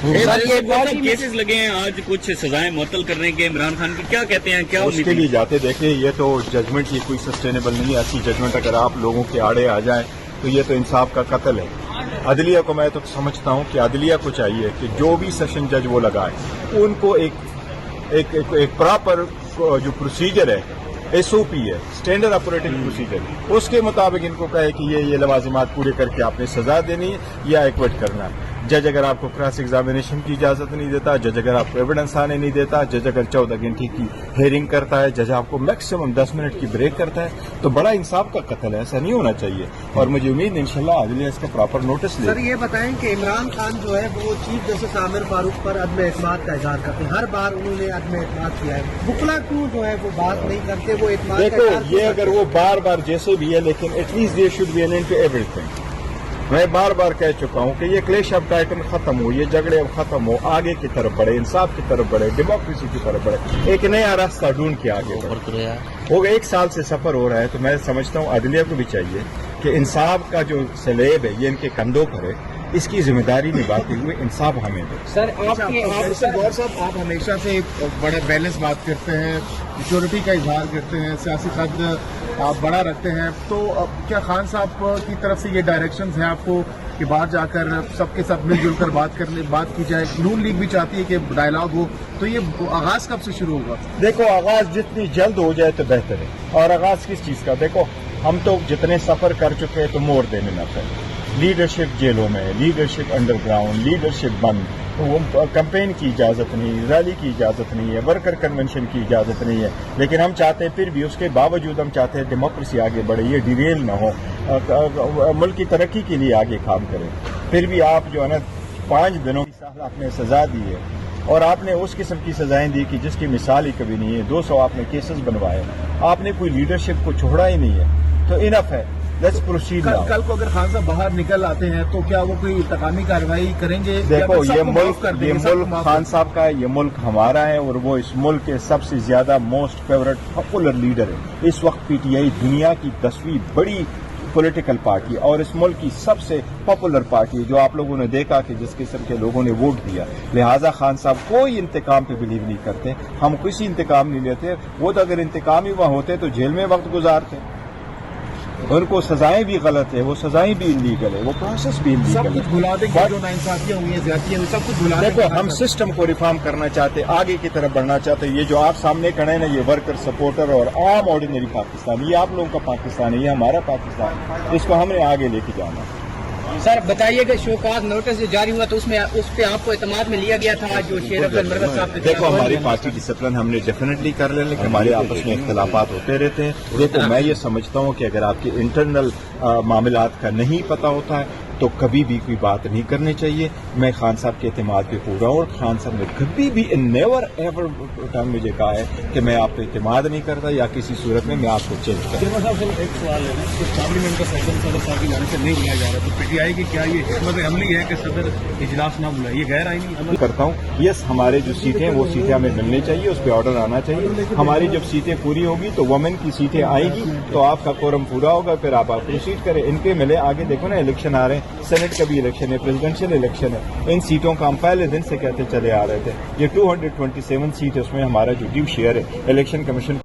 Cases لگے ہیں آج کچھ سزائیں معطل کرنے کے عمران خان کی، کیا کہتے ہیں، کیا اس کے لیے جاتے دیکھیں یہ تو ججمنٹ یہ کوئی سسٹینیبل نہیں ہے. ایسی ججمنٹ اگر آپ لوگوں کے آڑے آ جائیں تو یہ تو انصاف کا قتل ہے. عدلیہ کو میں تو سمجھتا ہوں کہ عدلیہ کو چاہیے کہ جو بھی سیشن جج وہ لگائے ان کو ایک پراپر جو پروسیجر ہے، ایس او پی ہے، اسٹینڈرڈ آپریٹنگ پروسیجر، اس کے مطابق ان کو کہے کہ یہ لوازمات پورے کر کے آپ نے سزا دینی ہے یا ایکوٹ کرنا ہے. جج اگر آپ کو کراس ایگزامینیشن کی اجازت نہیں دیتا، جج اگر آپ کو ایویڈنس آنے نہیں دیتا، جج اگر 14 گھنٹے کی ہیئرنگ کرتا ہے، جج آپ کو میکسیمم 10 منٹ کی بریک کرتا ہے، تو بڑا انصاف کا قتل ہے. ایسا نہیں ہونا چاہیے اور مجھے امید ہے انشاءاللہ عدلیہ اس کا پراپر نوٹس لے. سر یہ بتائیں کہ عمران خان جو ہے وہ چیف جسٹس عامر فاروق پر عدم اعتماد کا اظہار کرتے ہیں، ہر بار انہوں نے عدم اعتماد کیا ہے، بکلا کیوں جو ہے وہ بات نہیں کرتے، وہ اعتماد کا دیکھو اظہار یہ اگر وہ بار بار جیسے بھی ہے لیکن at least there should be an end to everything. میں بار بار کہہ چکا ہوں کہ یہ کلیش آف ٹائٹن ختم ہو، یہ جھگڑے اب ختم ہو، آگے کی طرف بڑھے، انصاف کی طرف بڑھے، ڈیموکریسی کی طرف بڑھے، ایک نیا راستہ ڈھونڈ کے آگے بڑھے. ہو گیا 1 سال سے سفر ہو رہا ہے تو میں سمجھتا ہوں عدلیہ کو بھی چاہیے کہ انصاف کا جو سلیب ہے یہ ان کے کندھوں پر ہے، اس کی ذمہ داری نبھاتے ہوئے انصاف ہمیں دے. سر غور صاحب آپ ہمیشہ سے بڑے بیلنس بات کرتے ہیں، میچورٹی کا اظہار کرتے ہیں، سیاسی قد آپ بڑا رکھتے ہیں، تو کیا خان صاحب کی طرف سے یہ ڈائریکشنز ہیں آپ کو کہ باہر جا کر سب کے سب مل جل کر بات کی جائے؟ نون لیگ بھی چاہتی ہے کہ ڈائلاگ ہو، تو یہ آغاز کب سے شروع ہوگا؟ دیکھو آغاز جتنی جلد ہو جائے تو بہتر ہے. اور آغاز کس چیز کا؟ دیکھو ہم تو جتنے سفر کر چکے ہیں تو مور دینے نہ پڑے. لیڈرشپ جیلوں میں، لیڈرشپ انڈر گراؤنڈ، لیڈرشپ بند، کمپین کی اجازت نہیں، ریلی کی اجازت نہیں ہے، ورکر کنونشن کی اجازت نہیں ہے. لیکن ہم چاہتے ہیں پھر بھی اس کے باوجود ہم چاہتے ہیں ڈیموکریسی آگے بڑھے، یہ ڈیریل نہ ہو، ملک کی ترقی کے لیے آگے کام کریں. پھر بھی آپ جو ہے نا 5 دنوں کی آپ نے سزا دی ہے اور آپ نے اس قسم کی سزائیں دی کہ جس کی مثال ہی کبھی نہیں ہے. 200 آپ نے کیسز بنوائے، آپ نے کوئی لیڈرشپ کو چھوڑا ہی نہیں ہے، تو انف ہے. Let's proceed. کل کو اگر خان صاحب باہر نکل آتے ہیں تو کیا وہ کوئی انتقامی کارروائی کریں گے؟ دیکھو یہ ملک خان صاحب کا ہے، یہ ملک ہمارا ہے اور وہ اس ملک کے سب سے زیادہ موسٹ فیورٹ پاپولر لیڈر ہے. اس وقت پی ٹی آئی دنیا کی 10ویں بڑی پولیٹیکل پارٹی اور اس ملک کی سب سے پاپولر پارٹی جو آپ لوگوں نے دیکھا کہ جس قسم کے لوگوں نے ووٹ دیا. لہٰذا خان صاحب کوئی انتقام پہ بلیو نہیں کرتے، ہم کسی انتقام نہیں لیتے. وہ تو اگر انتقامی وہاں ہوتے تو جیل میں وقت گزارتے. ان کو سزائیں بھی غلط ہے، وہ سزائیں بھی انلیگل ہے، وہ پروسیس بھی انلیگل ہے. سب کچھ بھلا دیں گے، جو ناانصافیاں ہوئی ہیں، زیادتیاں ہوئی، سب کچھ بھلا دیں گے. دیکھو ہم سسٹم کو ریفارم کرنا چاہتے، آگے کی طرف بڑھنا چاہتے. یہ جو آپ سامنے کھڑے ہیں نا، یہ ورکر سپورٹر اور عام آرڈینری پاکستان، یہ آپ لوگوں کا پاکستان ہے، یہ ہمارا پاکستان ہے. اس کو ہم نے آگے لے کے جانا. سر بتائیے کہ شوکاز نوٹس جو جاری ہوا تو اس پہ آپ کو اعتماد میں لیا گیا تھا جو شیر افضل مرغت صاحب نے؟ دیکھو ہماری پارٹی ڈسپلن ہم نے ڈیفینیٹلی کر لیں، لیکن ہمارے آپس میں اختلافات ہوتے رہتے ہیں. دیکھو میں یہ سمجھتا ہوں کہ اگر آپ کے انٹرنل معاملات کا نہیں پتہ ہوتا ہے تو کبھی بھی کوئی بات نہیں کرنی چاہیے. میں خان صاحب کے اعتماد پہ پورا ہوں اور خان صاحب نے کبھی بھی نیور ایور ٹائم مجھے کہا ہے کہ میں آپ پہ اعتماد نہیں کرتا یا کسی صورت میں آپ کو چینج کرتا. صاحب ایک سوال ہے نا، پارلیمنٹ کا سیشن صدر صاحب کی جانب سے نہیں بلایا جا رہا، تو پی ٹی آئی کی کیا یہ حکمت عملی ہے کہ صدر اجلاس نہ بلائے؟ یہ غیر آئینی عمل کرتا ہوں. یس ہمارے جو سیٹیں وہ سیٹیں ہمیں ملنی چاہیے، اس پہ آرڈر آنا چاہیے. ہماری جب سیٹیں پوری ہوگی تو وومن کی سیٹیں آئیں گی تو آپ کا کورم پورا ہوگا، پھر آپ پروسیڈ کریں. ان کے ملے آگے دیکھو نا الیکشن آ رہے ہیں، سینٹ کا بھی الیکشن ہے، پریزیڈنشل الیکشن ہے. ان سیٹوں کا ہم پہلے دن سے کہتے چلے آ رہے تھے. یہ 227 سیٹ ہے، اس میں ہمارا جو ڈیو شیئر ہے الیکشن کمیشن